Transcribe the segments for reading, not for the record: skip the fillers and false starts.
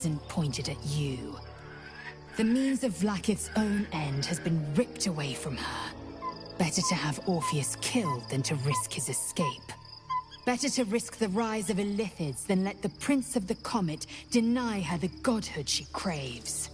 isn't pointed at you. The means of Vlaakith's own end has been ripped away from her. Better to have Orpheus killed than to risk his escape. Better to risk the rise of Illithids than let the Prince of the Comet deny her the godhood she craves.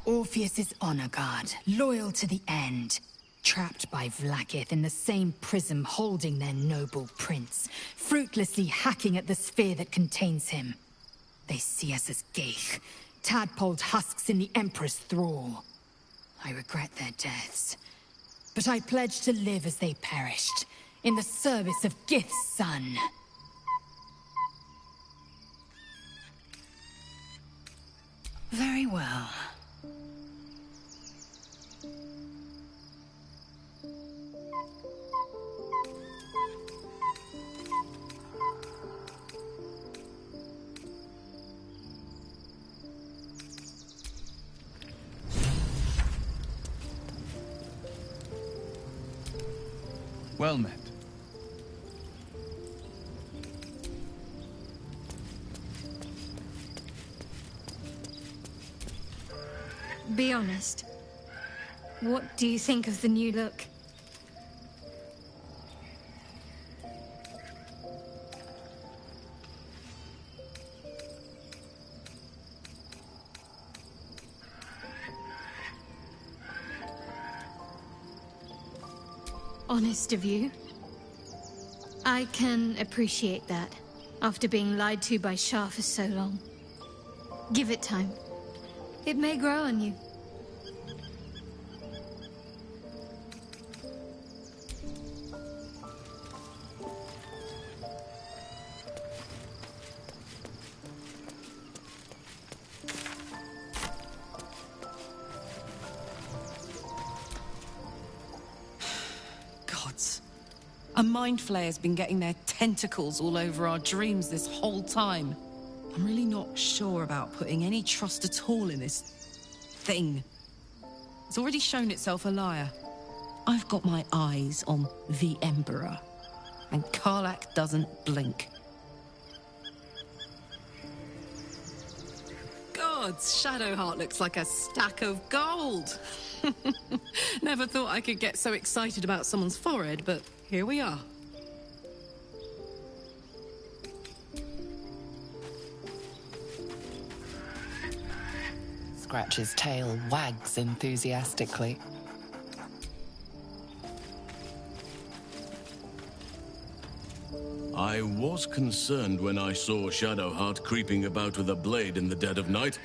Orpheus is honor guard, loyal to the end. Trapped by Vlaakith in the same prism holding their noble prince, fruitlessly hacking at the sphere that contains him. They see us as Geich, tadpoled husks in the Emperor's thrall. I regret their deaths, but I pledge to live as they perished, in the service of Gith's son. Very well. Well met. Be honest. What do you think of the new look? Honest of you. I can appreciate that, after being lied to by Shah for so long. Give it time. It may grow on you. A mind flayer's been getting their tentacles all over our dreams this whole time. I'm really not sure about putting any trust at all in this thing. It's already shown itself a liar. I've got my eyes on the Emperor, and Karlach doesn't blink. Gods, Shadowheart looks like a stack of gold. Never thought I could get so excited about someone's forehead, but here we are. Scratch's tail wags enthusiastically. I was concerned when I saw Shadowheart creeping about with a blade in the dead of night,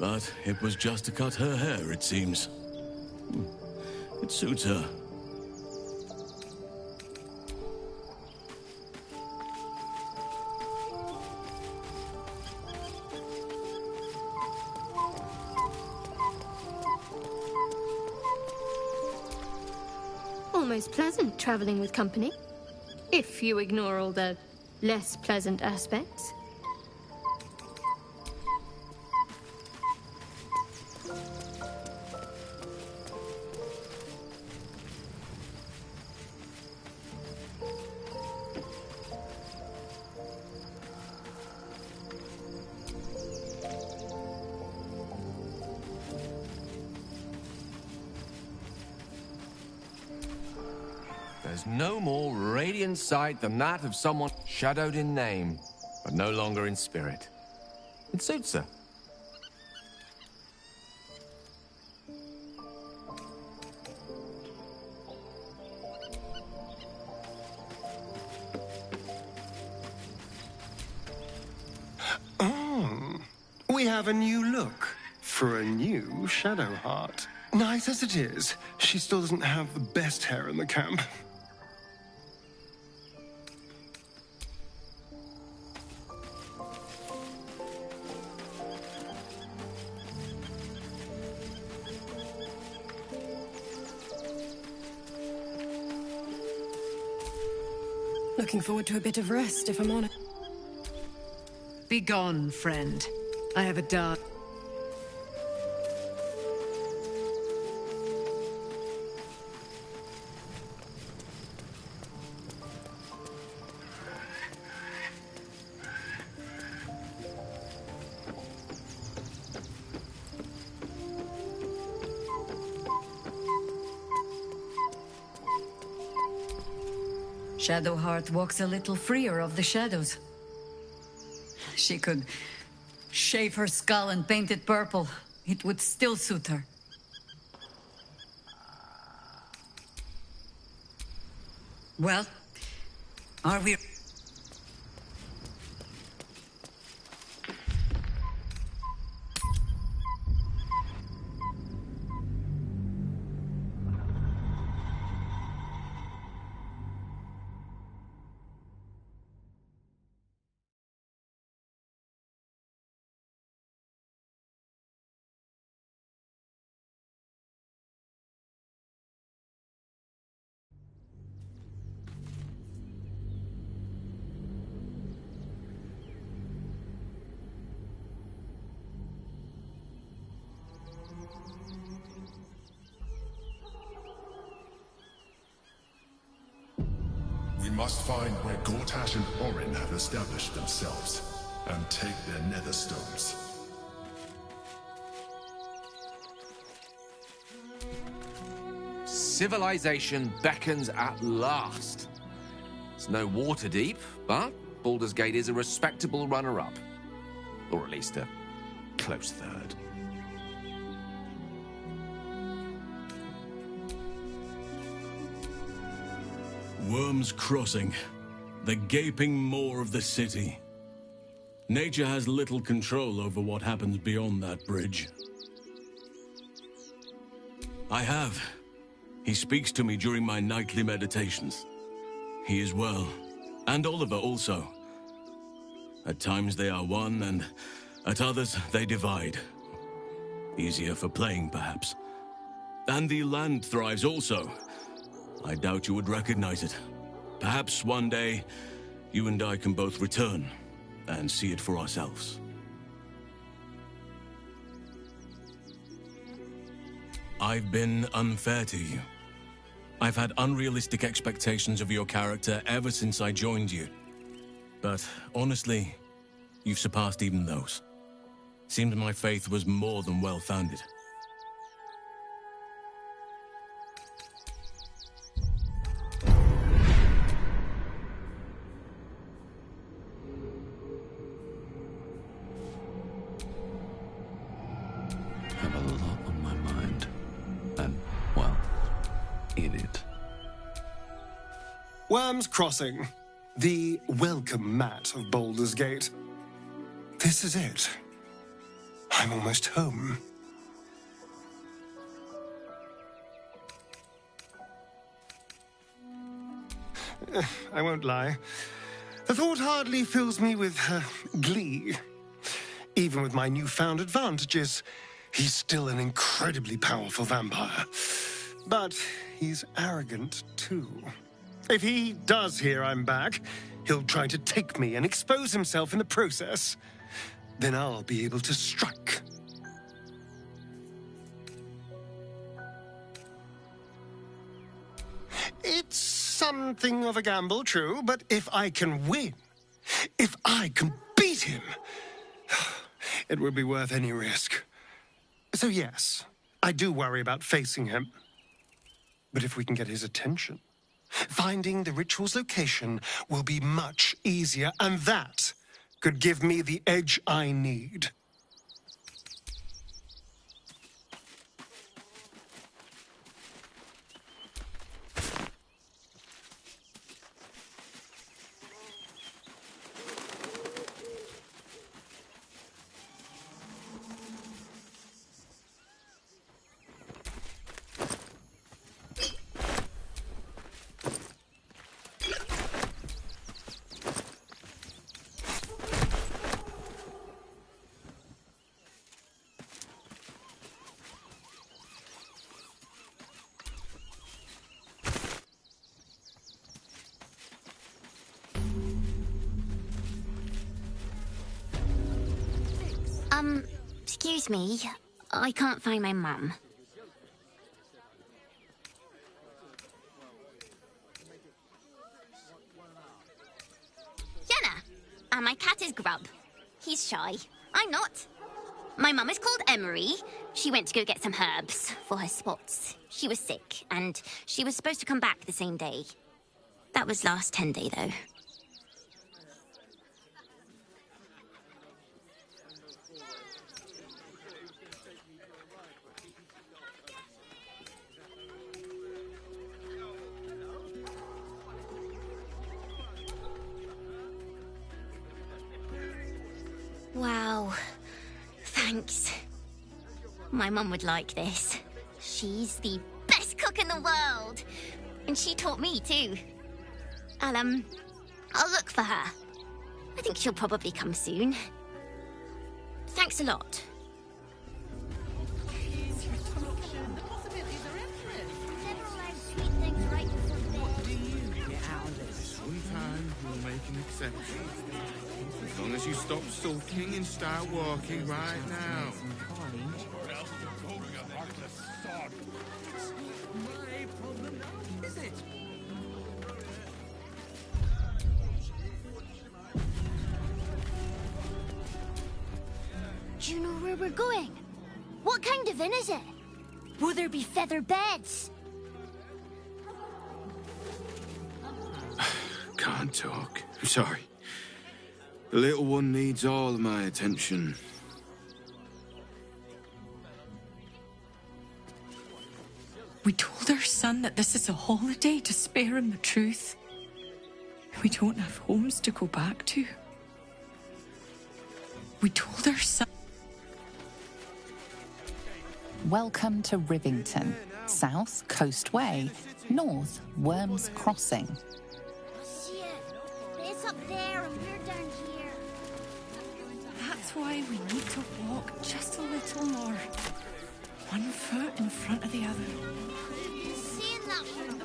but it was just to cut her hair, it seems. It suits her. Almost pleasant traveling with company. If you ignore all the less pleasant aspects. There's no more radiant sight than that of someone shadowed in name, but no longer in spirit. It suits her. Oh, we have a new look for a new Shadowheart. Nice as it is, she still doesn't have the best hair in the camp. Looking forward to a bit of rest, if I'm honest. Begone, friend. I have a dark... Shadowheart walks a little freer of the shadows. She could shave her skull and paint it purple. It would still suit her. Well, are we... We must find where Gortash and Orin have established themselves, and take their nether stones. Civilization beckons at last. It's no Waterdeep, but Baldur's Gate is a respectable runner-up. Or at least a close third. Worm's Crossing, the gaping maw of the city. Nature has little control over what happens beyond that bridge. I have. He speaks to me during my nightly meditations. He is well, and Oliver also. At times they are one, and at others they divide. Easier for playing, perhaps. And the land thrives also. I doubt you would recognize it. Perhaps one day, you and I can both return and see it for ourselves. I've been unfair to you. I've had unrealistic expectations of your character ever since I joined you. But honestly, you've surpassed even those. Seemed my faith was more than well-founded. Have a lot on my mind. And, well, in it. Worm's Crossing, the welcome mat of Baldur's Gate. This is it. I'm almost home. I won't lie. The thought hardly fills me with glee. Even with my newfound advantages, he's still an incredibly powerful vampire. But he's arrogant, too. If he does hear I'm back, He'll try to take me and expose himself in the process. Then I'll be able to strike. It's something of a gamble, true, but if I can win, if I can beat him, it would be worth any risk. So yes, I do worry about facing him. But if we can get his attention, finding the ritual's location will be much easier, and that could give me the edge I need. Excuse me. I can't find my mum. Jenna! And my cat is Grub. He's shy. I'm not. My mum is called Emery. She went to go get some herbs for her spots. She was sick, and she was supposed to come back the same day. That was last 10 day, though. Wow. Thanks. My mum would like this. She's the best cook in the world. And she taught me too. I'll look for her. I think she'll probably come soon. Thanks a lot. Sometimes we'll make an exception. As long as you stop sulking and start walking right now. My problem now, is it? Do you know where we're going? What kind of inn is it? Will there be feather beds? Can't talk. I'm sorry. The little one needs all of my attention. We told our son that this is a holiday to spare him the truth. We don't have homes to go back to. We told our son... Welcome to Rivington. South, Coast Way. North, Worms Crossing. See it. It's up there and we're down here. That's why we need to walk just a little more. One foot in front of the other. Seeing that from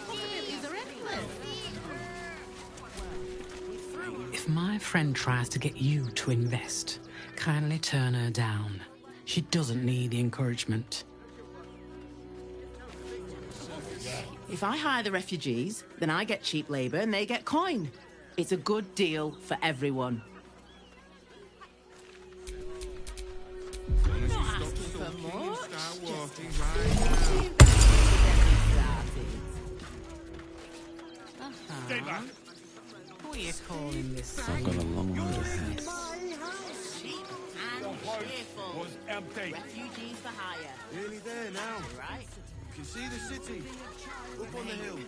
If my friend tries to get you to invest, kindly turn her down. She doesn't need the encouragement. If I hire the refugees, then I get cheap labour and they get coin. It's a good deal for everyone. As long as you stop sulking and start walking right now. Stay back. What are you calling this? I've got a long road ahead. Was empty. Refugees for hire. Nearly there now. Right. You can see the city. Up on the hill.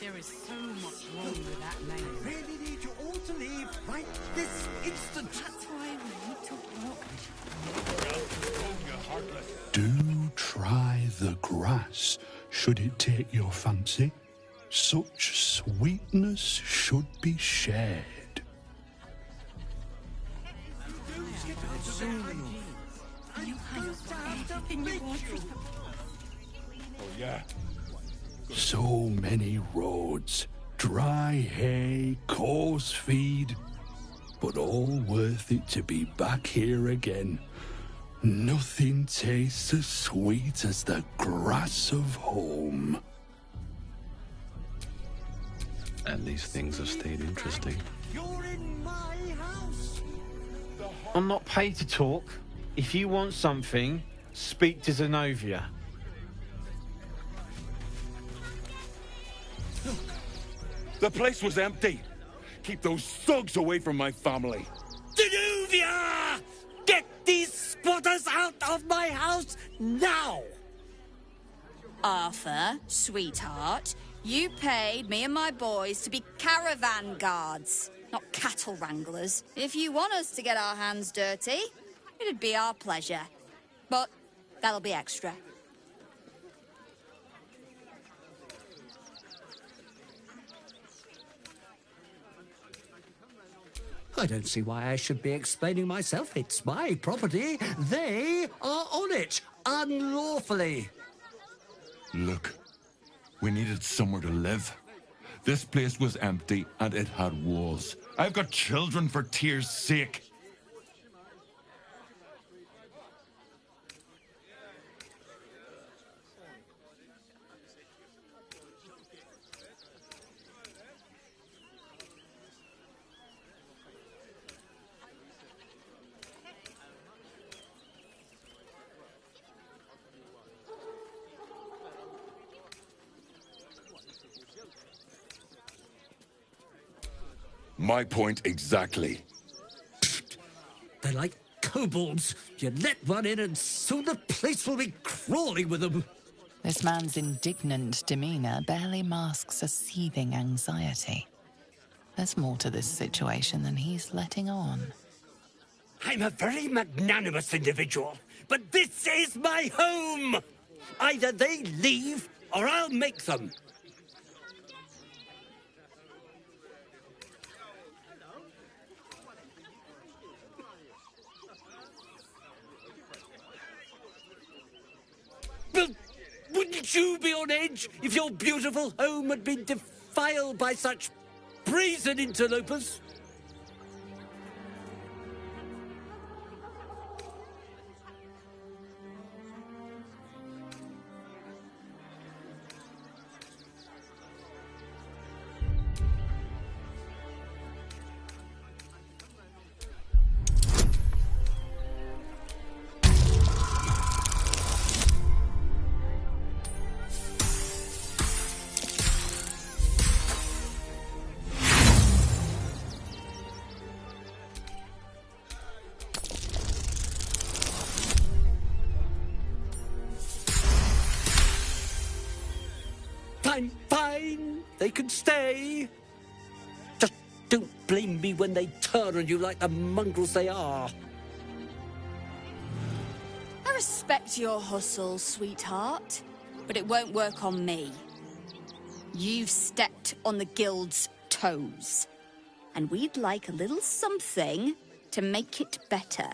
There is so much wrong with that name. Really need you all to leave right this instant. That's why we need to walk. Do try the grass, should it take your fancy. Such sweetness should be shared. You have everything you want. Oh, yeah. So many roads, dry hay, coarse feed, but all worth it to be back here again. Nothing tastes as sweet as the grass of home. And these things have stayed interesting. You're in my house. I'm not paid to talk. If you want something, speak to Zenobia. The place was empty. Keep those thugs away from my family. Danuvia! Get these squatters out of my house now! Arthur, sweetheart, you paid me and my boys to be caravan guards, not cattle wranglers. If you want us to get our hands dirty, it'd be our pleasure. But that'll be extra. I don't see why I should be explaining myself. It's my property. They are on it, unlawfully. Look, we needed somewhere to live. This place was empty and it had walls. I've got children for tears' sake. My point exactly. They're like kobolds. You let one in and soon the place will be crawling with them. This man's indignant demeanour barely masks a seething anxiety. There's more to this situation than he's letting on. I'm a very magnanimous individual, but this is my home! Either they leave, or I'll make them. Well, wouldn't you be on edge if your beautiful home had been defiled by such brazen interlopers? Fine. They can stay. Just don't blame me when they turn on you like the mongrels they are. I respect your hustle, sweetheart, but it won't work on me. You've stepped on the guild's toes, and we'd like a little something to make it better.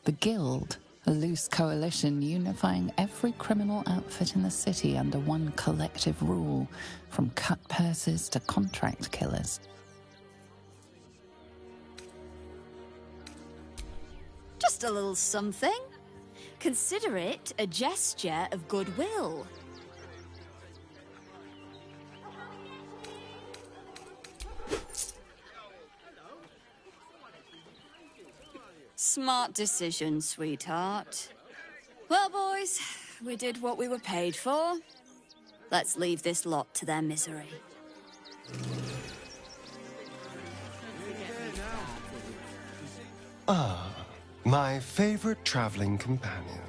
The Guild, a loose coalition unifying every criminal outfit in the city under one collective rule, from cut purses to contract killers. Just a little something. Consider it a gesture of goodwill. Smart decision, sweetheart. Well, boys, we did what we were paid for. Let's leave this lot to their misery. Ah, my favorite traveling companion.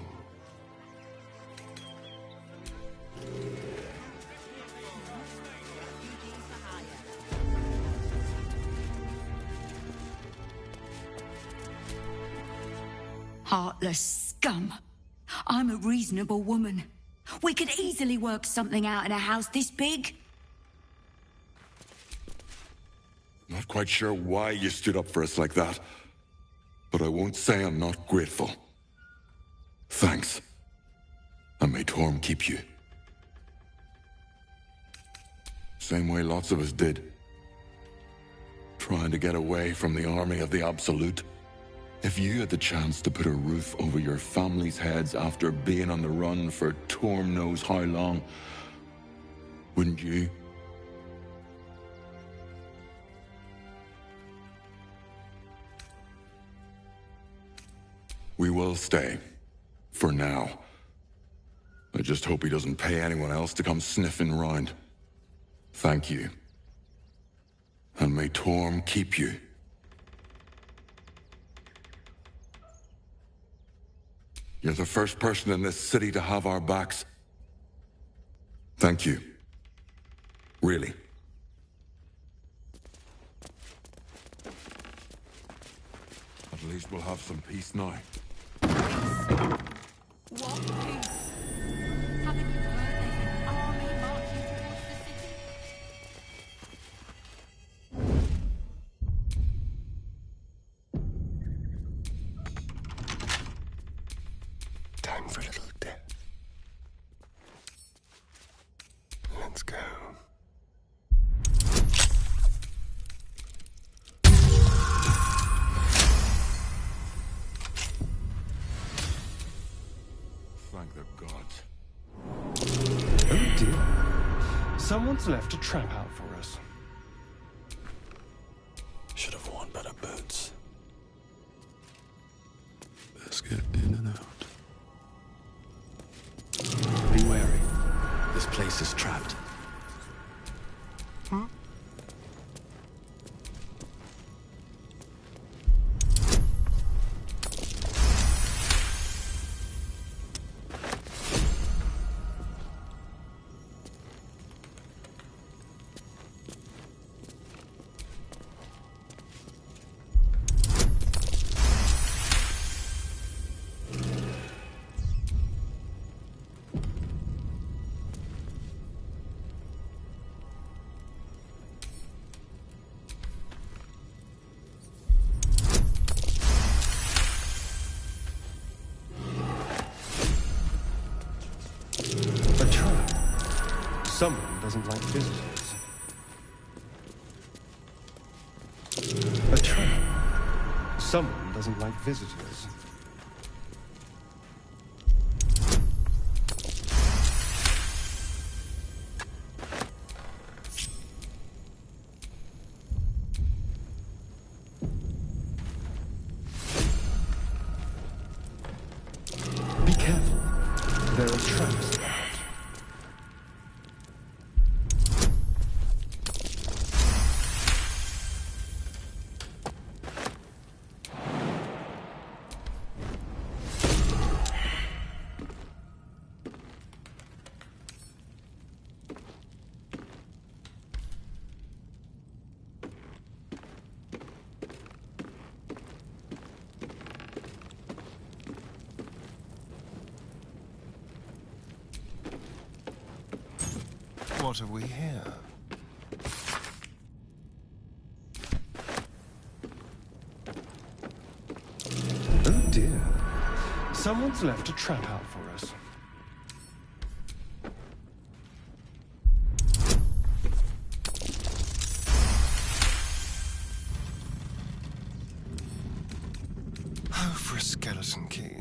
Heartless scum. I'm a reasonable woman. We could easily work something out in a house this big. Not quite sure why you stood up for us like that, but I won't say I'm not grateful. Thanks. And may Torm keep you. same way lots of us did. Trying to get away from the army of the Absolute. If you had the chance to put a roof over your family's heads after being on the run for Torm knows how long, wouldn't you? We will stay. For now. I just hope he doesn't pay anyone else to come sniffing round. Thank you. And may Torm keep you. You're the first person in this city to have our backs. Thank you. Really. At least we'll have some peace now. What peace? Haven't you heard there's an army marching towards the city? Time for a little death. Let's go. Thank the gods. Oh dear. Someone's left a trap out for us. Should have worn better boots. Best get in and out. Be wary. This place is trapped. Hmm? Someone doesn't like visitors. A trap. Someone doesn't like visitors. Be careful. There are traps about. What have we here? Oh dear. Someone's left a trap out for us. Oh, for a skeleton key.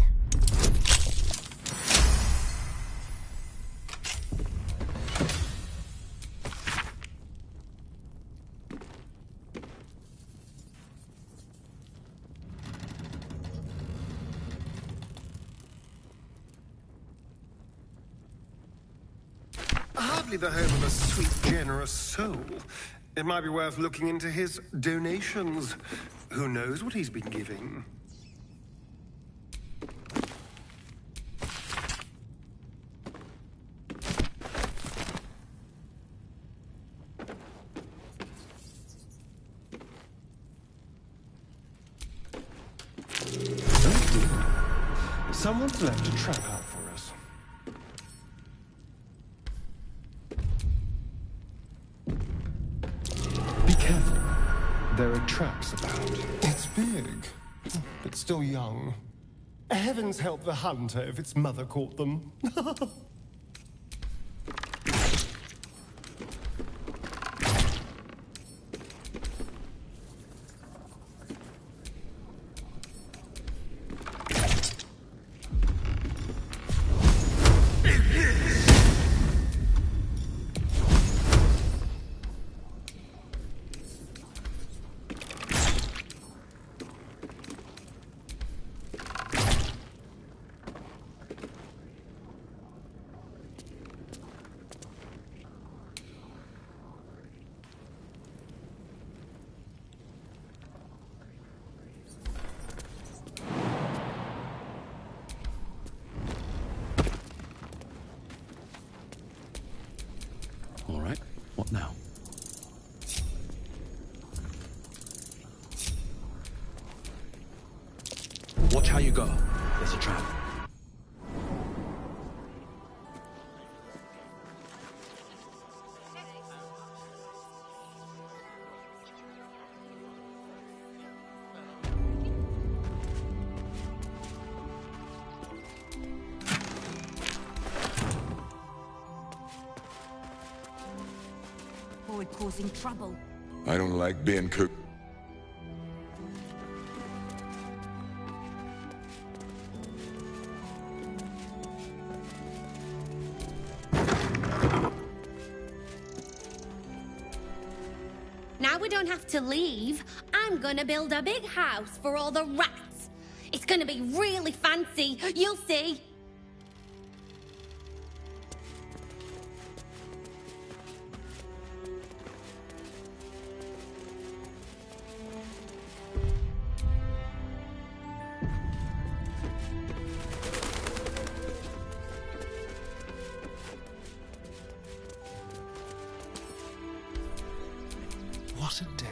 Hardly the home of a sweet, generous soul. It might be worth looking into his donations. Who knows what he's been giving? Someone's left a trap out for us. Be careful. There are traps about. It's big, but still young. Heavens help the hunter if its mother caught them. Watch how you go. There's a trap. Boy causing trouble. I don't like being cooked. Now we don't have to leave. I'm gonna build a big house for all the rats. It's gonna be really fancy. You'll see. What a day.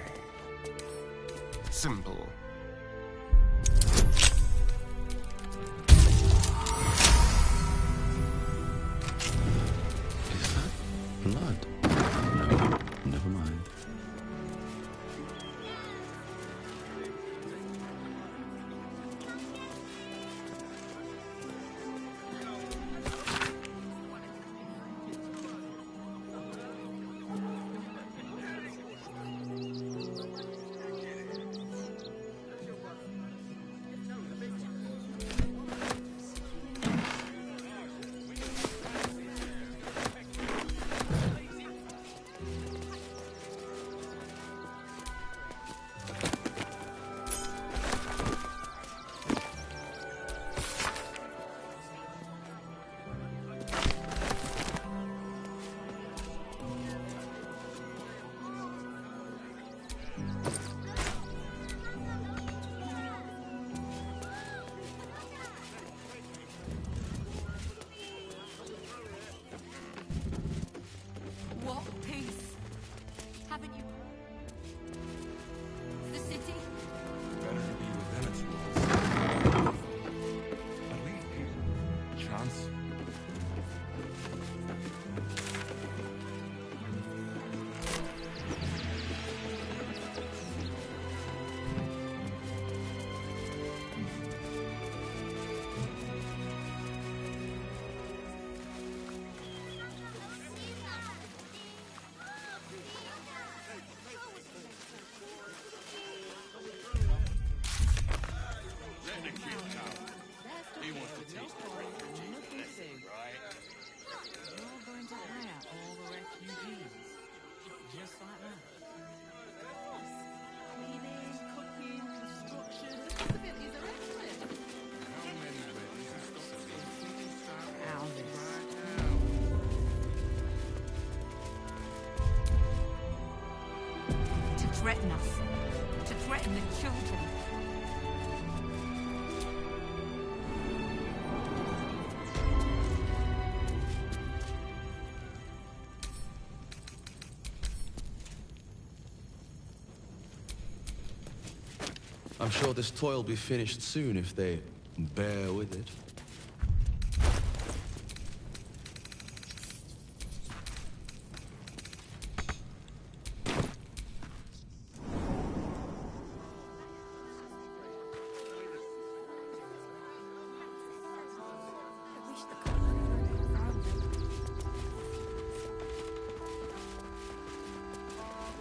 Simple. Is that blood? No, never mind. What peace? Haven't you? The city? Better to be within its walls. At least give a chance. He wants to teach the refugees, right? You're going to hire all the refugees. Just like that. Cleaning, cooking, construction. The possibilities are excellent. How many weddings and stop Houses. To threaten us. To threaten the children. I'm sure this toy will be finished soon if they bear with it.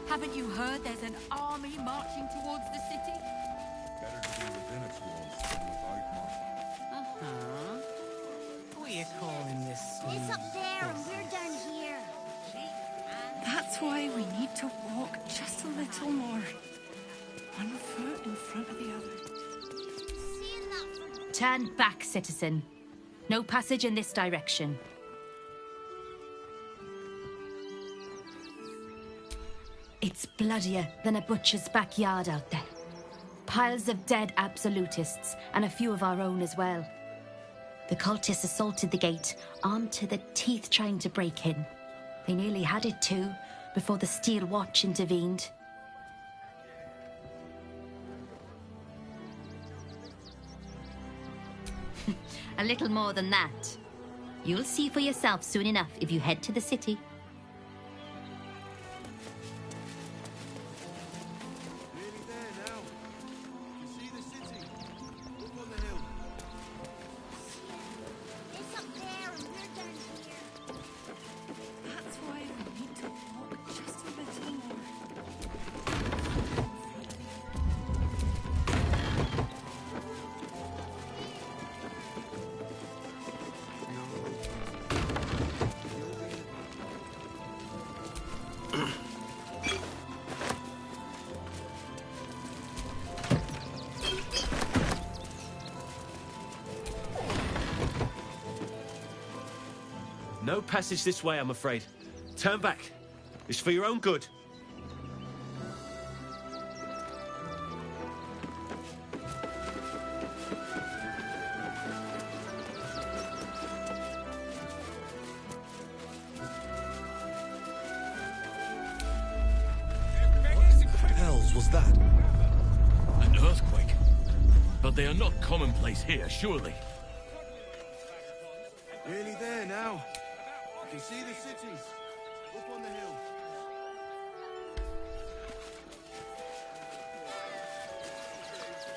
Haven't you heard there's an army marching towards the city? Better to be within its walls than without one. Uh-huh. What are you calling this? It's up there and we're down here. That's why we need to walk just a little more. One foot in front of the other. Turn back, citizen. No passage in this direction. It's bloodier than a butcher's backyard out there. Piles of dead absolutists, and a few of our own as well. The cultists assaulted the gate, armed to the teeth trying to break in. They nearly had it too, before the Steel Watch intervened. A little more than that. You'll see for yourself soon enough if you head to the city. No passage this way, I'm afraid. Turn back. It's for your own good. What the hells was that? An earthquake. But they are not commonplace here, surely. Nearly there now. You can see the cities up on the hill.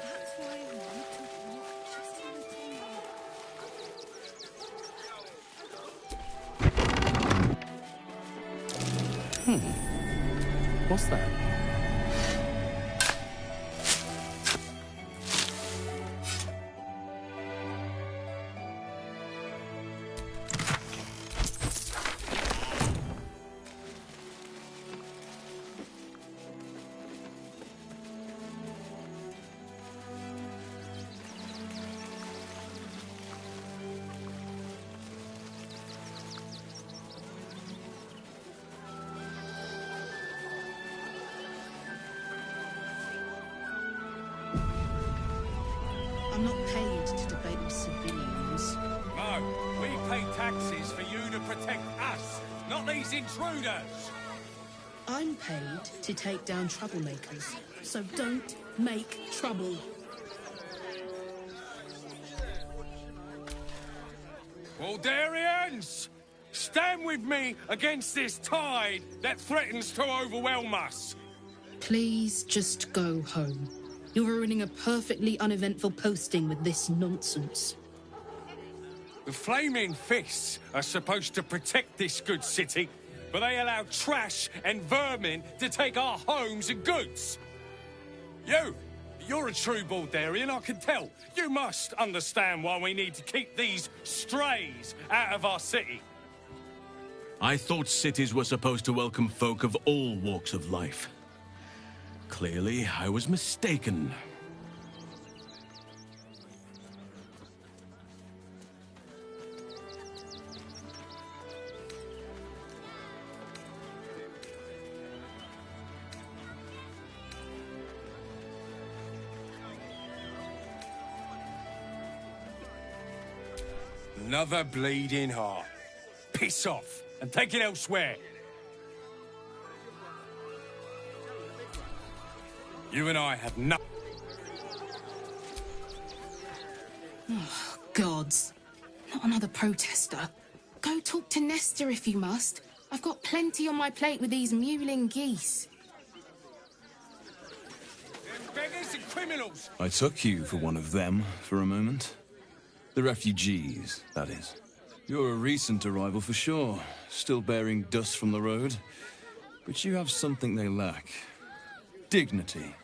That's why I want to walk just a little more. What's that? I'm not paid to debate with civilians. No, we pay taxes for you to protect us, not these intruders. I'm paid to take down troublemakers, so don't make trouble. Waldarians! Stand with me against this tide that threatens to overwhelm us. Please just go home. You're ruining a perfectly uneventful posting with this nonsense. The Flaming Fists are supposed to protect this good city, but they allow trash and vermin to take our homes and goods. You're a true Baldarian, I can tell. You must understand why we need to keep these strays out of our city. I thought cities were supposed to welcome folk of all walks of life. Clearly, I was mistaken. Another bleeding heart. Piss off and take it elsewhere. You and I have no... Oh, gods. Not another protester. Go talk to Nestor if you must. I've got plenty on my plate with these mewling geese. Beggars and criminals! I took you for one of them for a moment. The refugees, that is. You're a recent arrival for sure, still bearing dust from the road. But you have something they lack. Dignity.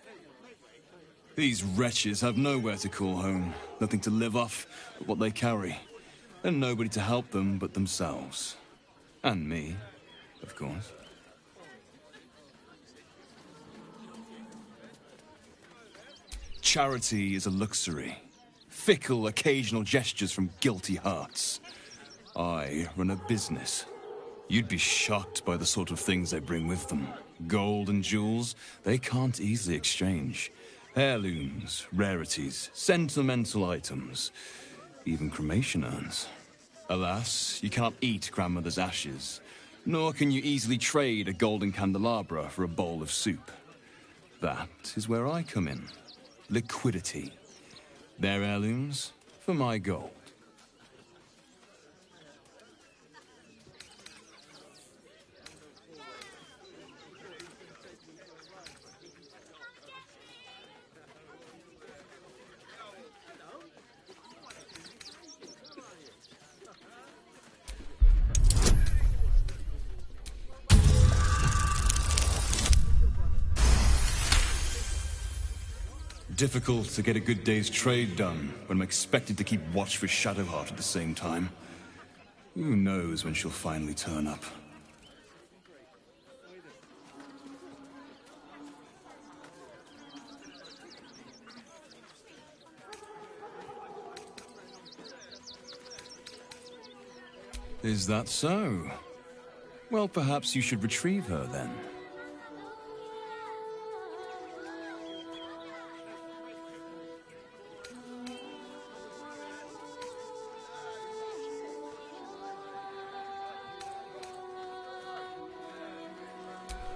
These wretches have nowhere to call home, nothing to live off but what they carry, and nobody to help them but themselves. And me, of course. Charity is a luxury. Fickle, occasional gestures from guilty hearts. I run a business. You'd be shocked by the sort of things they bring with them. Gold and jewels, they can't easily exchange. Heirlooms, rarities, sentimental items, even cremation urns. Alas, you cannot eat grandmother's ashes, nor can you easily trade a golden candelabra for a bowl of soup. That is where I come in. Liquidity. Their heirlooms for my gold. Difficult to get a good day's trade done when I'm expected to keep watch for Shadowheart at the same time. Who knows when she'll finally turn up? Is that so? Well, perhaps you should retrieve her then.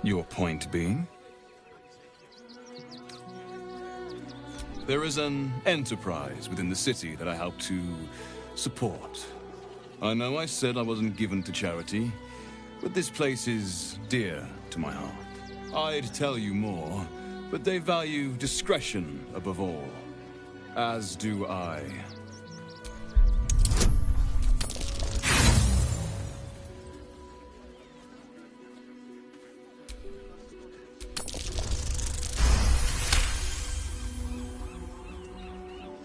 Your point being? There is an enterprise within the city that I help to support. I know I said I wasn't given to charity, but this place is dear to my heart. I'd tell you more, but they value discretion above all. As do I.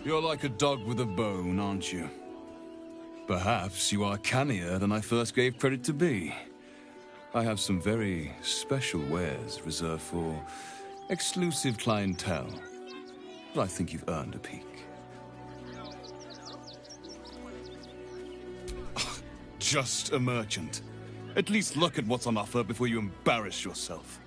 You're like a dog with a bone, aren't you? Perhaps you are cannier than I first gave credit to be. I have some very special wares reserved for exclusive clientele, but I think you've earned a peek. Just a merchant. At least look at what's on offer before you embarrass yourself.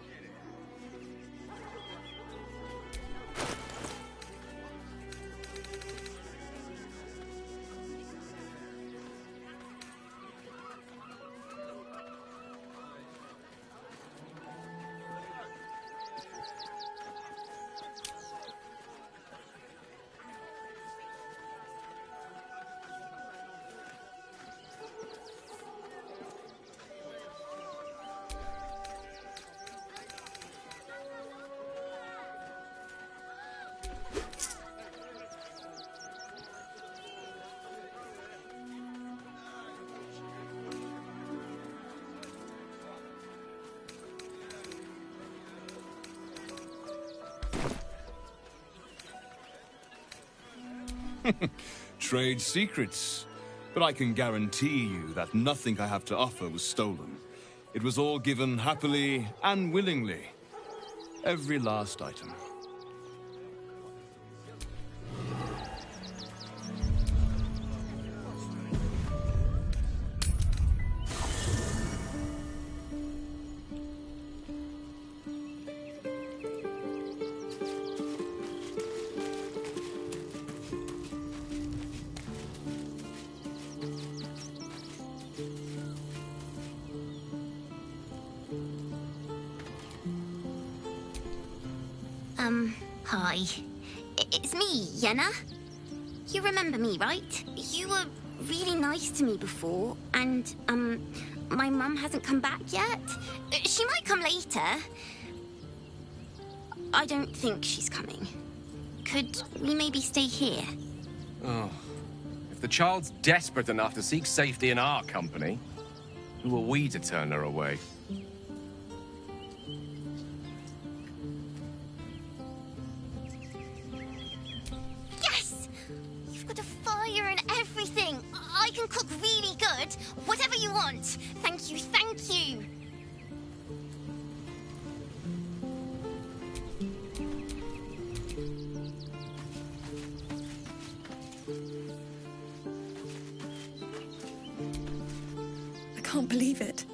Trade secrets. But I can guarantee you that nothing I have to offer was stolen. It was all given happily and willingly. Every last item. Hi. It's me, Yenna. You remember me, right? You were really nice to me before, and, my mum hasn't come back yet. She might come later. I don't think she's coming. Could we maybe stay here? Oh. If the child's desperate enough to seek safety in our company, who are we to turn her away? Yes! You've got a fire and everything. I can cook really good. Whatever you want. Thank you, thank you. I can't believe it.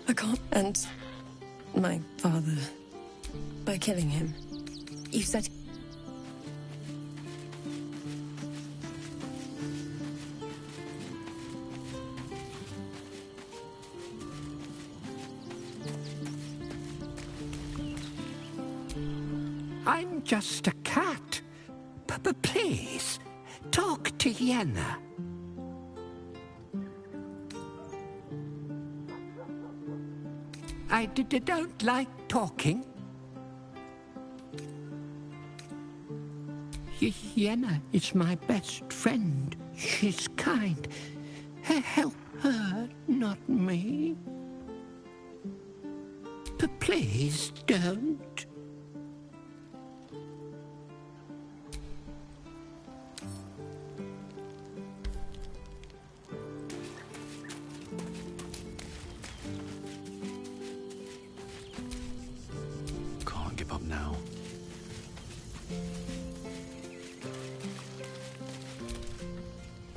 I can't. And my father, by killing him, you said... I'm just a cat. But please, talk to Yenna. I don't like talking. Yenna is my best friend. She's kind. Help her, not me. But please don't. give up now.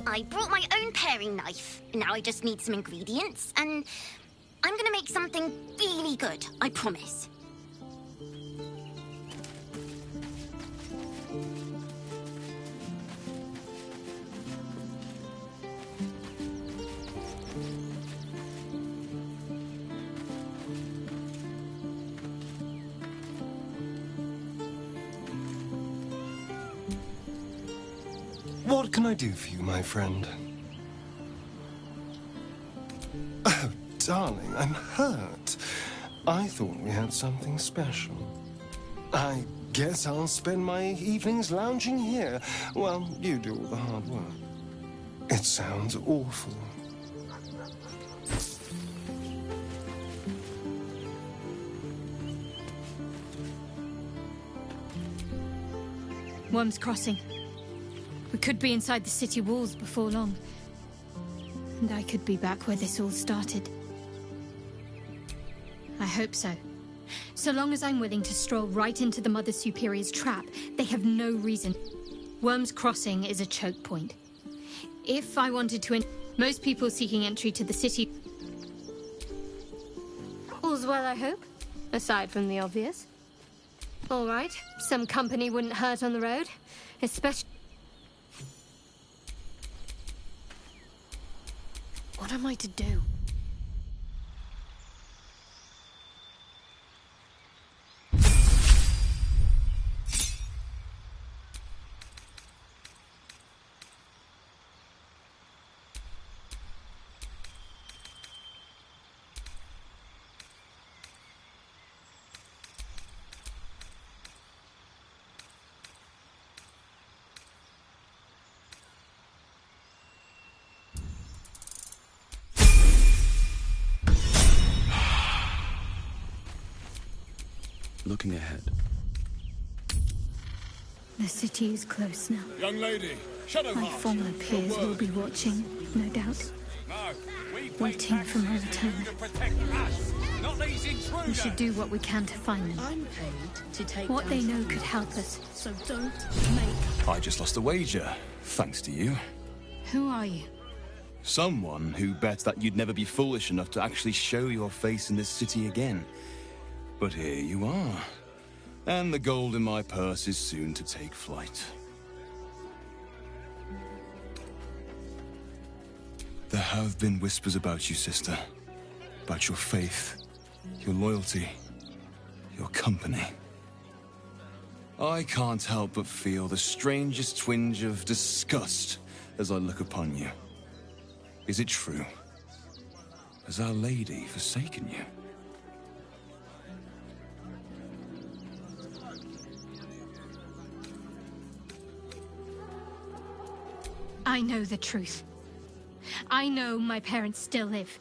I brought my own paring knife. Now I just need some ingredients, and I'm gonna make something really good, I promise. What can I do for you, my friend? Oh, darling, I'm hurt. I thought we had something special. I guess I'll spend my evenings lounging here while you do all the hard work. It sounds awful. Worm's Crossing. We could be inside the city walls before long. And I could be back where this all started. I hope so. So long as I'm willing to stroll right into the Mother Superior's trap, they have no reason. Worm's Crossing is a choke point. If I wanted to... Most people seeking entry to the city... All's well, I hope? Aside from the obvious. All right, some company wouldn't hurt on the road. Especially... What am I to do? Looking ahead. The city is close now. Young lady, Shadowheart. My former peers will be watching, no doubt. No, Waiting for my return. not these intruders. We should do what we can to find them. I'm paid to take What they down know could help us. So don't make... I just lost a wager, thanks to you. Who are you? Someone who bet that you'd never be foolish enough to actually show your face in this city again. But here you are. And the gold in my purse is soon to take flight. There have been whispers about you, sister. About your faith, your loyalty, your company. I can't help but feel the strangest twinge of disgust as I look upon you. Is it true? Has Our Lady forsaken you? I know the truth. I know my parents still live.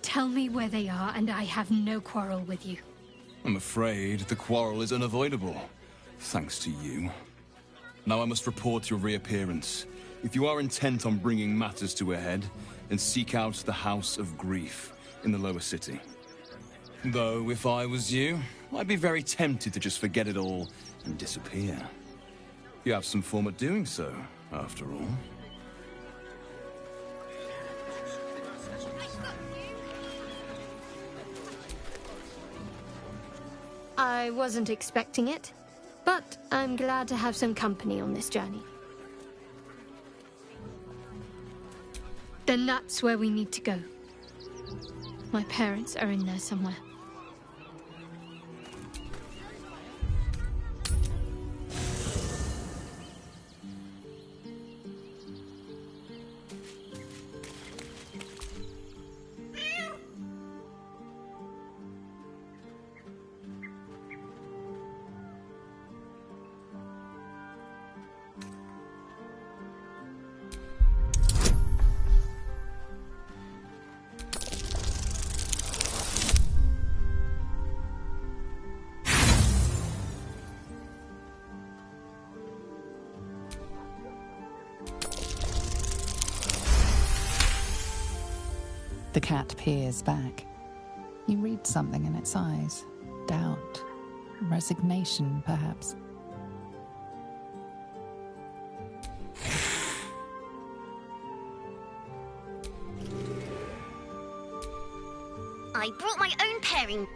Tell me where they are, and I have no quarrel with you. I'm afraid the quarrel is unavoidable, thanks to you. Now I must report your reappearance. If you are intent on bringing matters to a head, then seek out the House of Grief in the lower city. Though, if I was you, I'd be very tempted to just forget it all and disappear. You have some form of doing so, after all. I wasn't expecting it, but I'm glad to have some company on this journey. Then that's where we need to go. My parents are in there somewhere. The cat peers back. You read something in its eyes. Doubt. Resignation, perhaps. I brought my own pairing.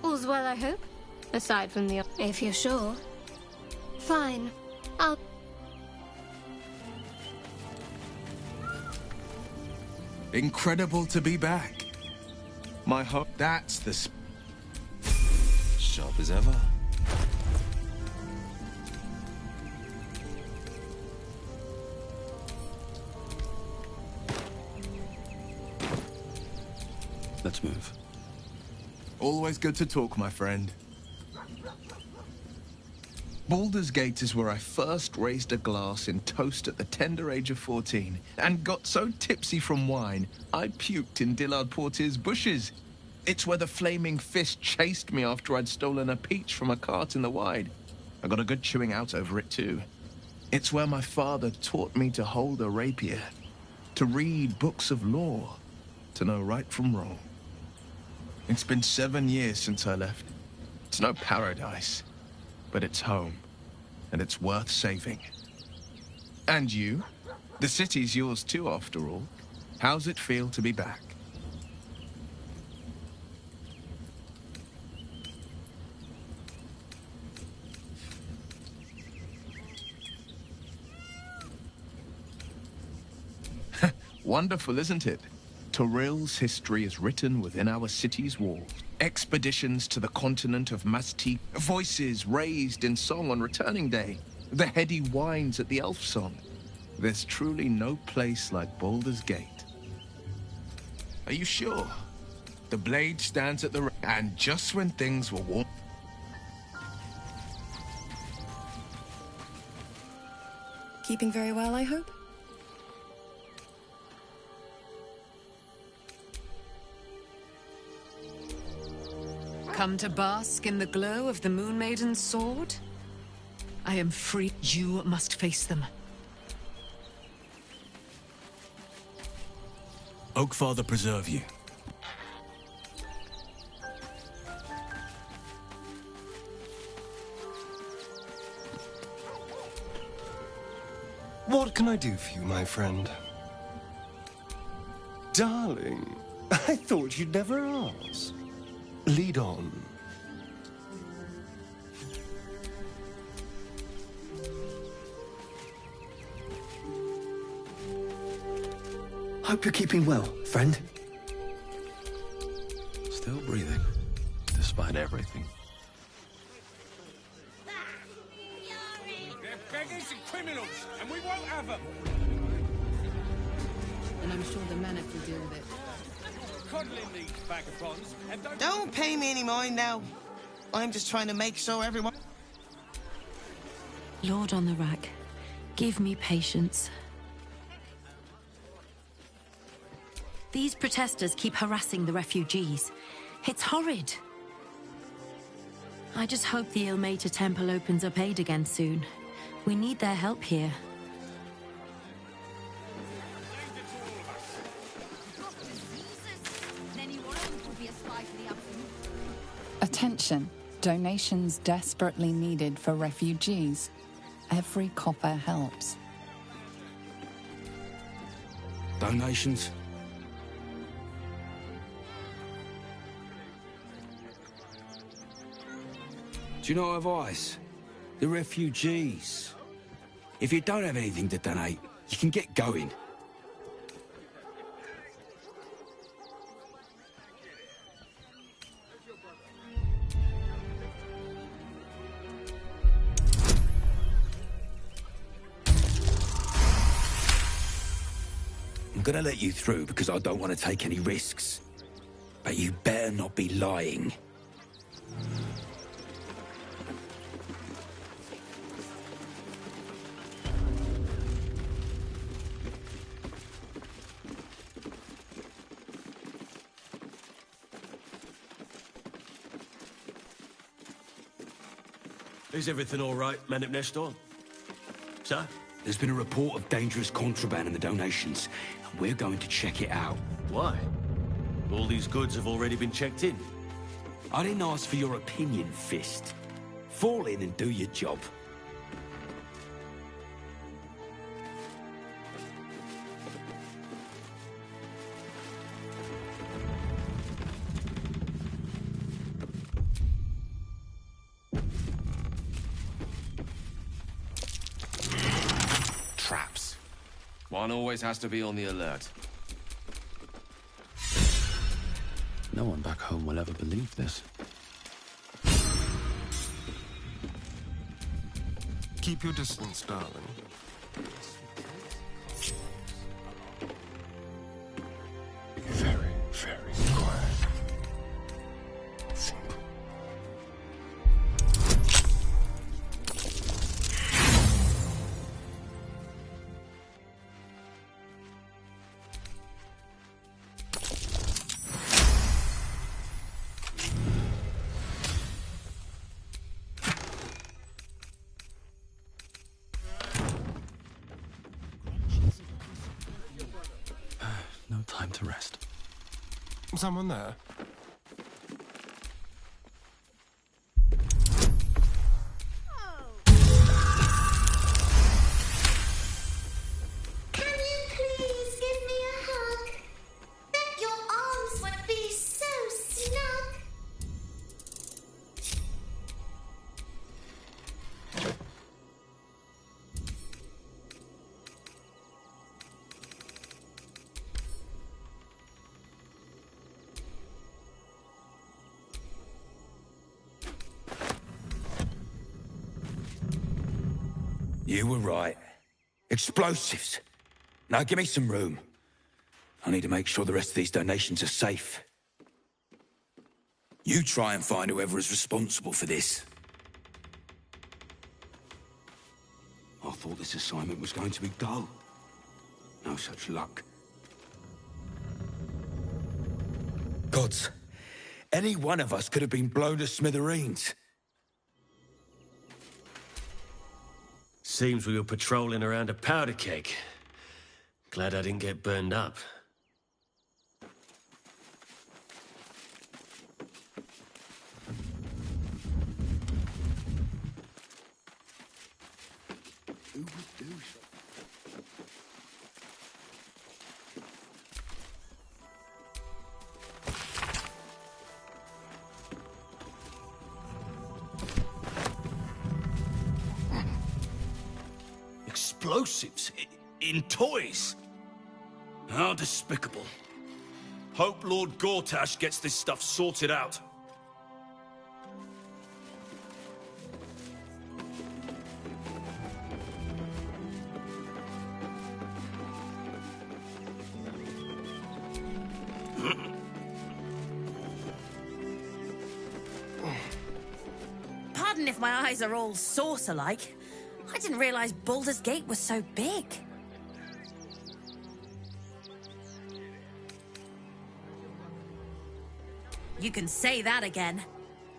All's well, I hope? Aside from the... If you're sure. Fine. I'll... Incredible to be back. My hope... That's the... Sharp as ever. Let's move. Always good to talk, my friend. Baldur's Gate is where I first raised a glass in toast at the tender age of 14 and got so tipsy from wine, I puked in Dillard Portier's bushes. It's where the flaming fist chased me after I'd stolen a peach from a cart in the Wide. I got a good chewing out over it, too. It's where my father taught me to hold a rapier, to read books of law, to know right from wrong. It's been 7 years since I left. It's no paradise, but it's home, and it's worth saving. And you? The city's yours too, after all. How's it feel to be back? Wonderful, isn't it? Torril's history is written within our city's walls. Expeditions to the continent of Mastique, voices raised in song on returning day, the heady wines at the elf song. There's truly no place like Baldur's Gate. Are you sure? The blade stands at the and just when things were warm... Keeping very well, I hope? Come to bask in the glow of the Moon Maiden's sword? I am free. You must face them. Oakfather preserve you. What can I do for you, my friend? Darling, I thought you'd never ask. Lead on. Hope you're keeping well, friend. Still breathing, despite everything. They're beggars and criminals, and we won't have them. And I'm sure the Manor will deal with it. Coddling these vagabonds, and Don't pay me any mind now. I'm just trying to make sure everyone... Lord on the rack, give me patience. These protesters keep harassing the refugees. It's horrid. I just hope the Ilmater Temple opens up aid again soon. We need their help here. Attention. Donations desperately needed for refugees. Every copper helps. Donations? Do you know our advice? The refugees. If you don't have anything to donate, you can get going. I'm gonna let you through because I don't want to take any risks. But you better not be lying. Is everything all right, Menip Nestor? Sir? There's been a report of dangerous contraband in the donations, and we're going to check it out. Why? All these goods have already been checked in. I didn't ask for your opinion, Fist. Fall in and do your job. Traps. One always has to be on the alert. No one back home will ever believe this. Keep your distance, darling. Very, very quiet. Simple. No time to rest. Someone there? Can you please give me a hug? Bet your arms would be so snug. You were right. Explosives. Now give me some room. I need to make sure the rest of these donations are safe. You try and find whoever is responsible for this. I thought this assignment was going to be dull. No such luck. Gods, any one of us could have been blown to smithereens. Seems we were patrolling around a powder keg. Glad I didn't get burned up. Who would do Explosives? In toys? How despicable. Hope Lord Gortash gets this stuff sorted out. Pardon if my eyes are all saucer-like. I didn't realize Baldur's Gate was so big. You can say that again.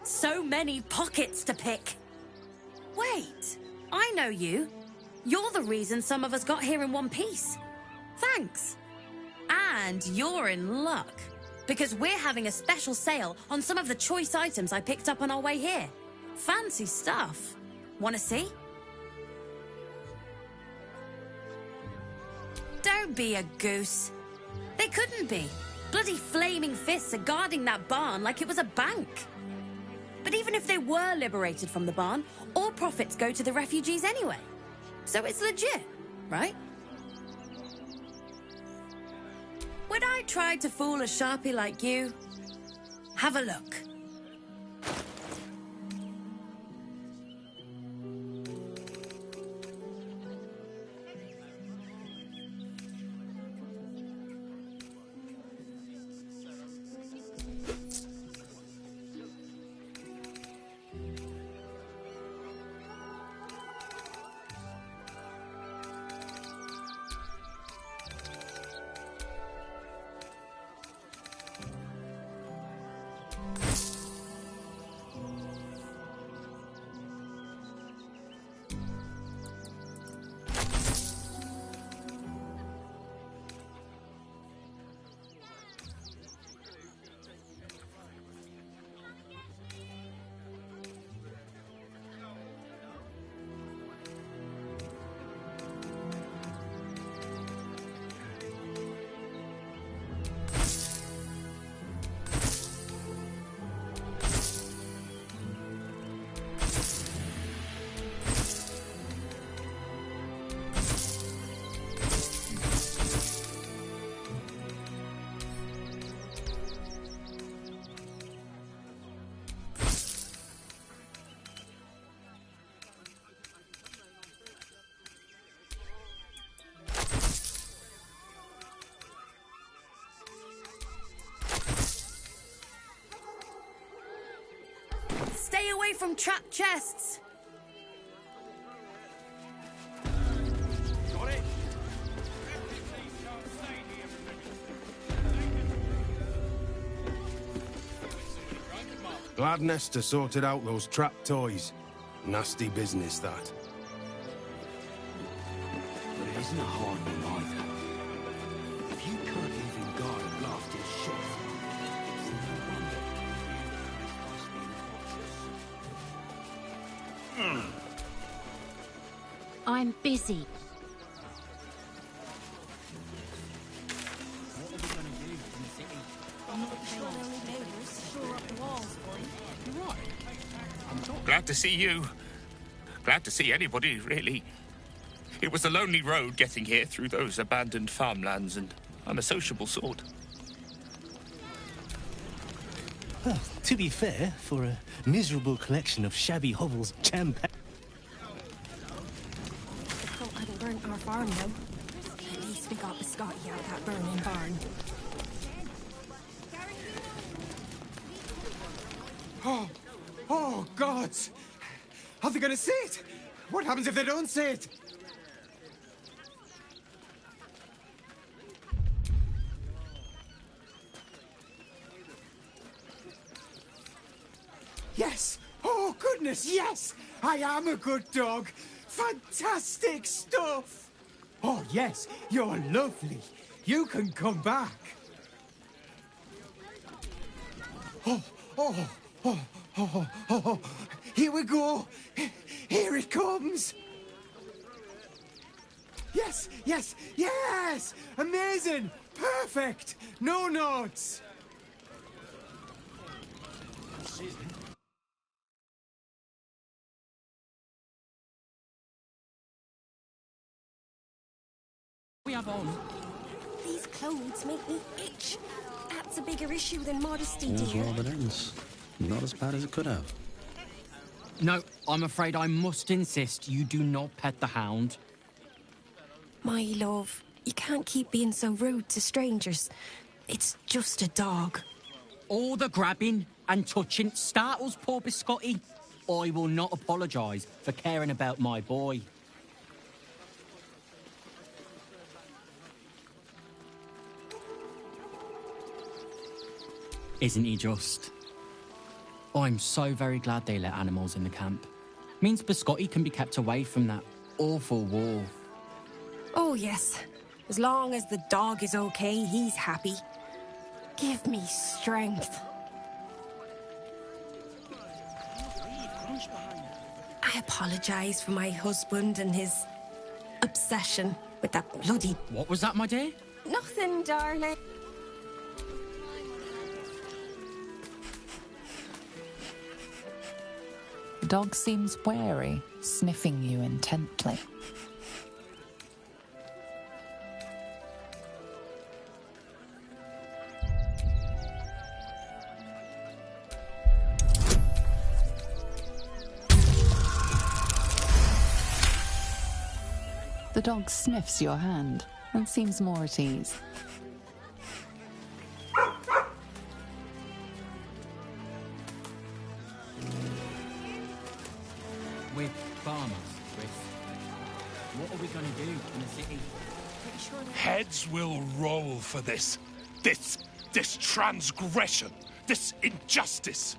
So many pockets to pick. Wait, I know you. You're the reason some of us got here in one piece. Thanks. And you're in luck, because we're having a special sale on some of the choice items I picked up on our way here. Fancy stuff. Wanna see? Don't be a goose. They couldn't be. Bloody flaming fists are guarding that barn like it was a bank. But even if they were liberated from the barn, all profits go to the refugees anyway. So it's legit, right? Would I try to fool a Sharpie like you? Have a look. from trapped chests! Got it? Glad Nestor sorted out those trapped toys. Nasty business, that. But it isn't a hard one either. If you can't even guard a blasted shot, it's no wonder I'm busy. Glad to see you. Glad to see anybody, really. It was a lonely road getting here through those abandoned farmlands, and I'm a sociable sort. Well, to be fair, for a miserable collection of shabby hovels jam-packed... The cult hadn't burnt our farm, though. At least we got the Scotty out of that burning barn. Oh, God! Are they gonna see it? What happens if they don't see it? Yes! Oh, goodness, yes! I am a good dog! Fantastic stuff! Oh, yes, you're lovely. You can come back. Oh, here we go. Here it comes. Yes, yes, yes! Amazing! Perfect! No notes! We have on. These clothes make me itch. That's a bigger issue than modesty, All's dear. well that ends. Not as bad as it could have. No, I'm afraid I must insist you do not pet the hound. My love, you can't keep being so rude to strangers. It's just a dog. All the grabbing and touching startles poor Biscotti. I will not apologise for caring about my boy. Isn't he just? I'm so very glad they let animals in the camp. Means Biscotti can be kept away from that awful war. Oh, yes. As long as the dog is okay, he's happy. Give me strength. I apologise for my husband and his obsession with that bloody... What was that, my dear? Nothing, darling. The dog seems wary, sniffing you intently. The dog sniffs your hand and seems more at ease. With farmers, Chris. What are we going to do in the city? Heads will roll for this. This transgression. This injustice.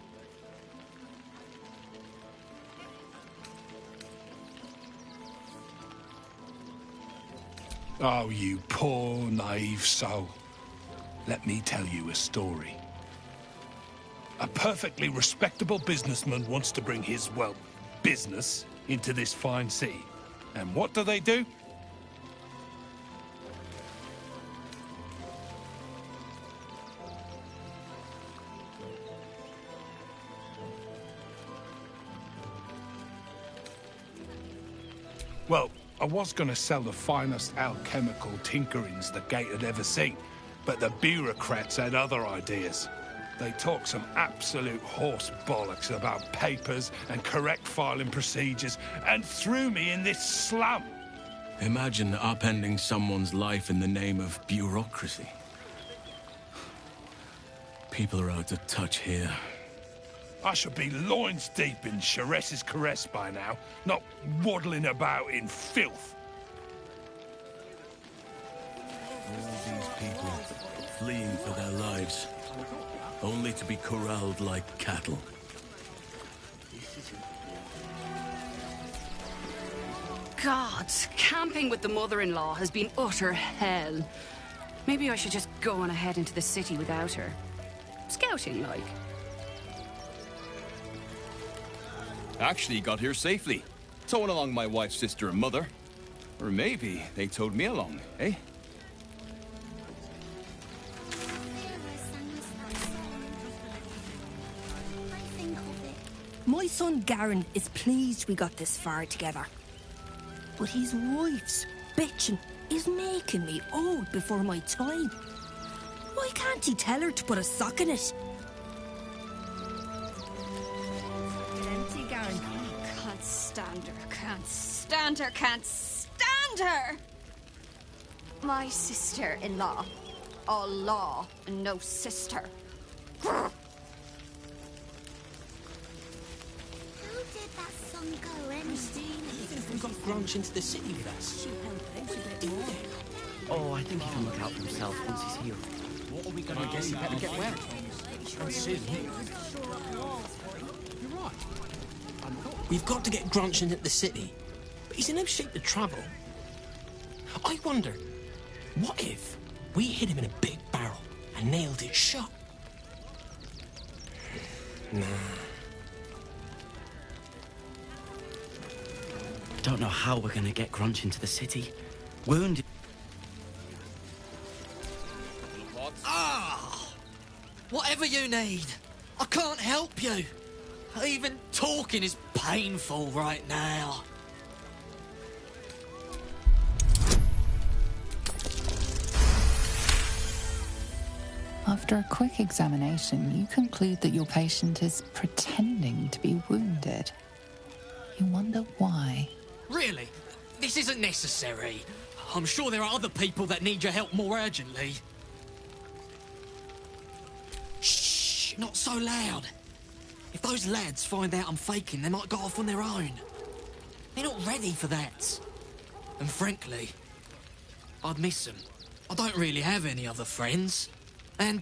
Oh, you poor, naive soul. Let me tell you a story. A perfectly respectable businessman wants to bring his, well, business into this fine city. And what do? Well, I was going to sell the finest alchemical tinkerings the Gate had ever seen, but the bureaucrats had other ideas. They talk some absolute horse bollocks about papers and correct filing procedures and threw me in this slum. Imagine upending someone's life in the name of bureaucracy. People are out of touch here. I should be loins deep in Sharess's caress by now, not waddling about in filth. All these people fleeing for their lives, only to be corralled like cattle. God, camping with the mother-in-law has been utter hell. Maybe I should just go on ahead into the city without her. Scouting, like. Actually got here safely. Towing along my wife's sister and mother. Or maybe they towed me along, eh? My son Garen is pleased we got this far together. But his wife's bitching is making me old before my time. Why can't he tell her to put a sock in it? Empty, Garen. Can't stand her, can't stand her, can't stand her! My sister-in-law. All law and no sister. Grr. We've got Grunch into the city with us. Oh, I think he can look out for himself once he's healed. What are we going I to guess do he now? better get well. And soon. You're right. We've got to get Grunch into the city, but he's in no shape to travel. I wonder, what if we hid him in a big barrel and nailed it shut? Nah. Don't know how we're gonna get Grunch into the city. Wounded. Ah! Whatever you need. I can't help you. Even talking is painful right now. After a quick examination, you conclude that your patient is pretending to be wounded. You wonder why. Really? This isn't necessary. I'm sure there are other people that need your help more urgently. Shh! Not so loud. If those lads find out I'm faking, they might go off on their own. They're not ready for that. And frankly, I'd miss them. I don't really have any other friends. And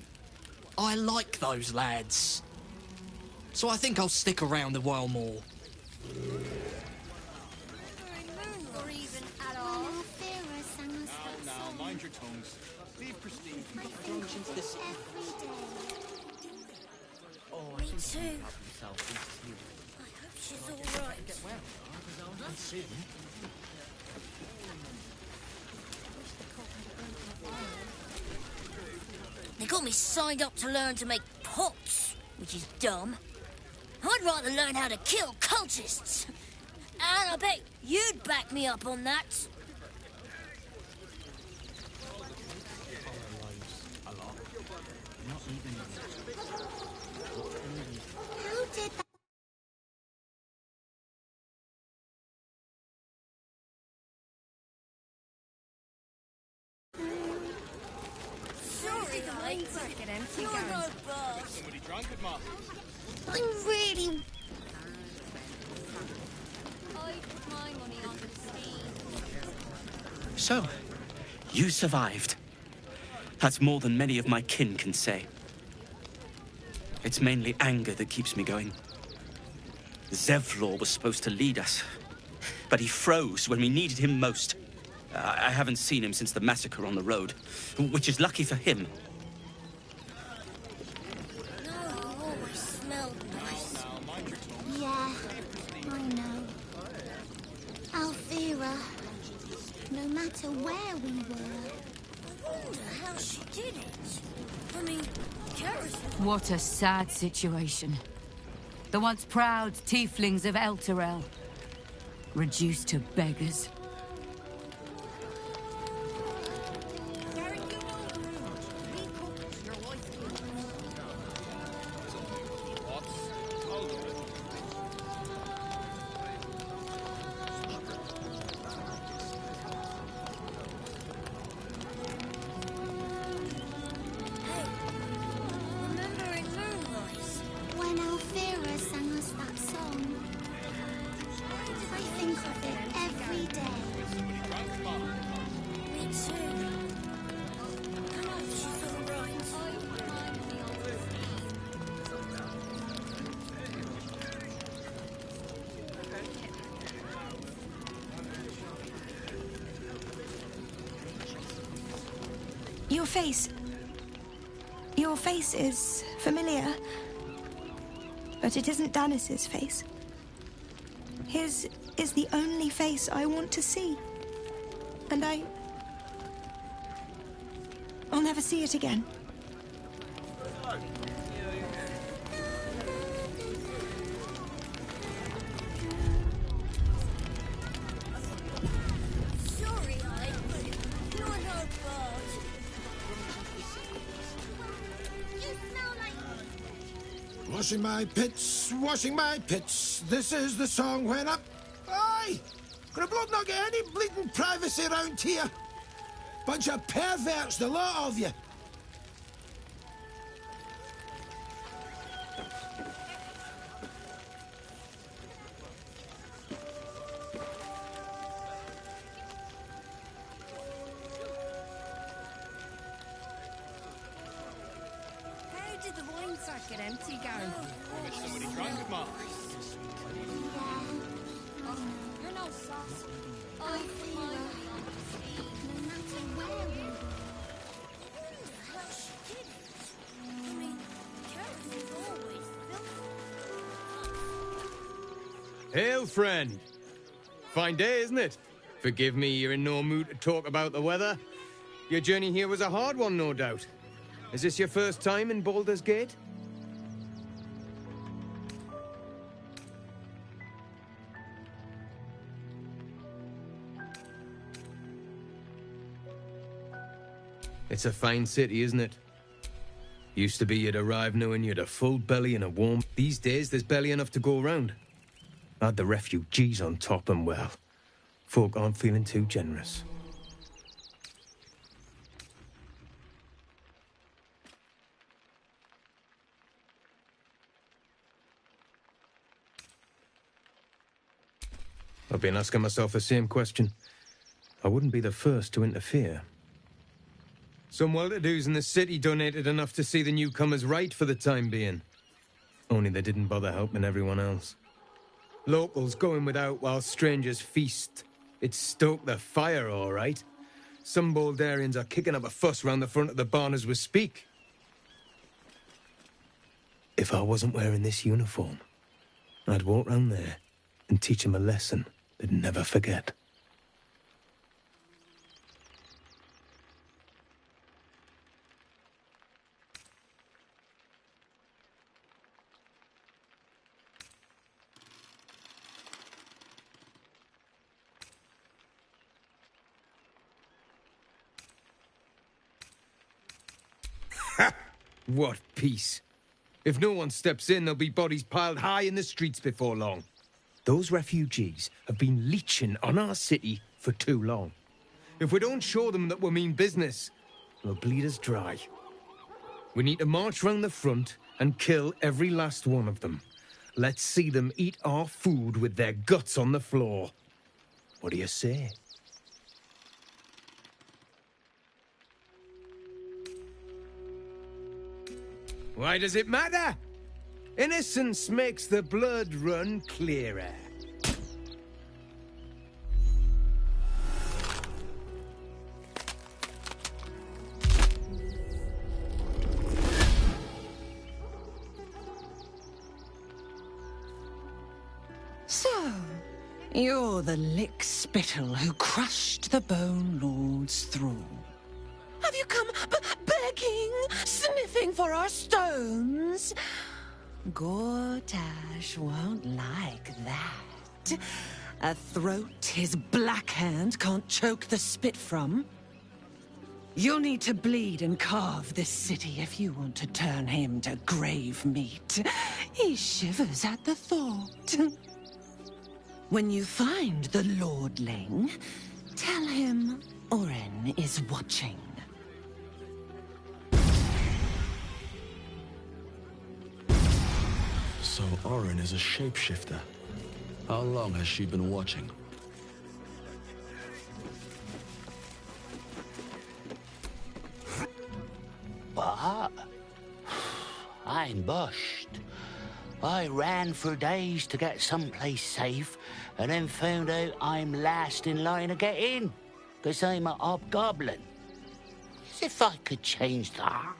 I like those lads. So I think I'll stick around a while more. Now, mind your tongues. Leave Christine. Oh, I think too. he can look out for himself once he's healed. I hope she's all right. Get well. And soon. They got me signed up to learn to make pots, which is dumb. I'd rather learn how to kill cultists. And I bet you'd back me up on that. Who did that? Sorry, mate. You're no boss. Somebody drunk it, Ma? I'm really... I put my money on the steam. So, you survived. That's more than many of my kin can say. It's mainly anger that keeps me going. Zevlor was supposed to lead us, but he froze when we needed him most. I haven't seen him since the massacre on the road, which is lucky for him. No, you always smelled nice. Yeah, I know. Althera, no matter where we were. I wonder how she did it. I mean, Gareth... What a sad situation. The once proud tieflings of Elturel, reduced to beggars. Remember in Moonrise? When Althera Your face... Your face is familiar. But it isn't Danis's face. His is the only face I want to see. And I'll never see it again. Washing my pits. This is the song when up. Aye! Gonna blood not get any bleeding privacy around here. Bunch of perverts, the lot of you. How did the wine sack get empty, Gary? Somebody drank it, Mark. You're no sauce. Hail, friend. Fine day, isn't it? Forgive me, you're in no mood to talk about the weather. Your journey here was a hard one, no doubt. Is this your first time in Baldur's Gate? It's a fine city, isn't it? Used to be you'd arrive knowing you'd a full belly and a warm... These days, there's barely enough to go around. Add the refugees on top and, well, folk aren't feeling too generous. I've been asking myself the same question. I wouldn't be the first to interfere. Some well-to-dos in the city donated enough to see the newcomers right for the time being. Only they didn't bother helping everyone else. Locals going without while strangers feast. It stoked the fire, all right. Some Baldarians are kicking up a fuss round the front of the barn as we speak. If I wasn't wearing this uniform, I'd walk round there and teach them a lesson they'd never forget. What peace. If no one steps in, there'll be bodies piled high in the streets before long. Those refugees have been leeching on our city for too long. If we don't show them that we mean business, they'll bleed us dry. We need to march round the front and kill every last one of them. Let's see them eat our food with their guts on the floor. What do you say? Why does it matter? Innocence makes the blood run clearer. So, you're the lick-spittle who crushed the Bone Lord's thrall. Have you come begging, sniffing for our stones? Gortash won't like that. A throat his black hand can't choke the spit from. You'll need to bleed and carve this city if you want to turn him to grave meat. He shivers at the thought. When you find the Lordling, tell him Oren is watching. So Oren is a shapeshifter. How long has she been watching? What? I'm bushed. I ran for days to get someplace safe, and then found out I'm last in line to get in, because I'm a hobgoblin. As if I could change that.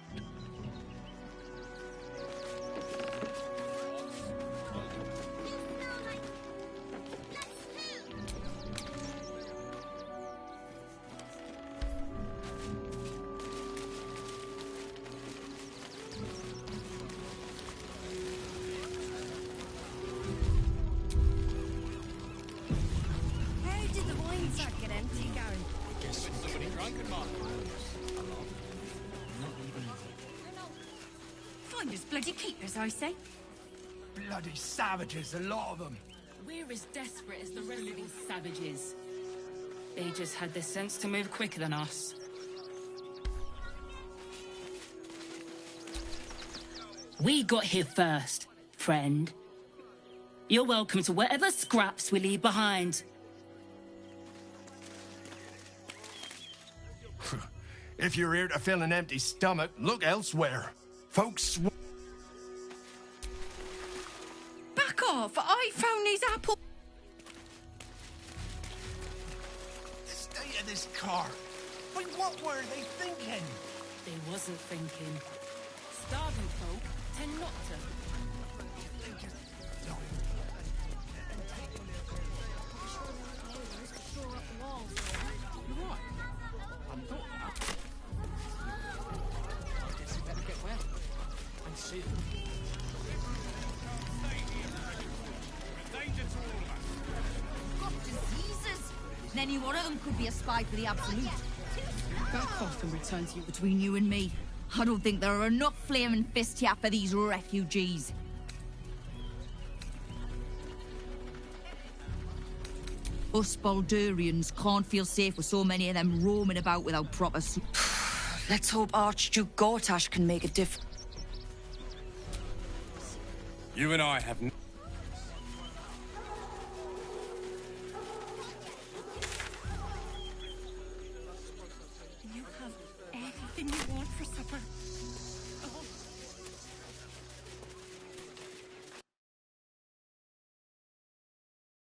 How did the wine sack get empty, Gary? Guess somebody drank it, Mark. Finders bloody keepers, I say. Bloody savages, a lot of them. We're as desperate as the rest of these savages. They just had the sense to move quicker than us. We got here first, friend. You're welcome to whatever scraps we leave behind. If you're here to fill an empty stomach, look elsewhere. Folks... Back off! I found these apples. The state of this car. But what were they thinking? They wasn't thinking. Starving folk tend not to. You're right. I hadn't thought of that. I guess we better get well and see them. Got diseases. And any one of them could be a spy for the Absolute. Back off and return to you between you and me. I don't think there are enough flaming fists here for these refugees. Us Baldurians can't feel safe with so many of them roaming about without proper... Let's hope Archduke Gortash can make a difference. You and I have... You have everything you want for supper.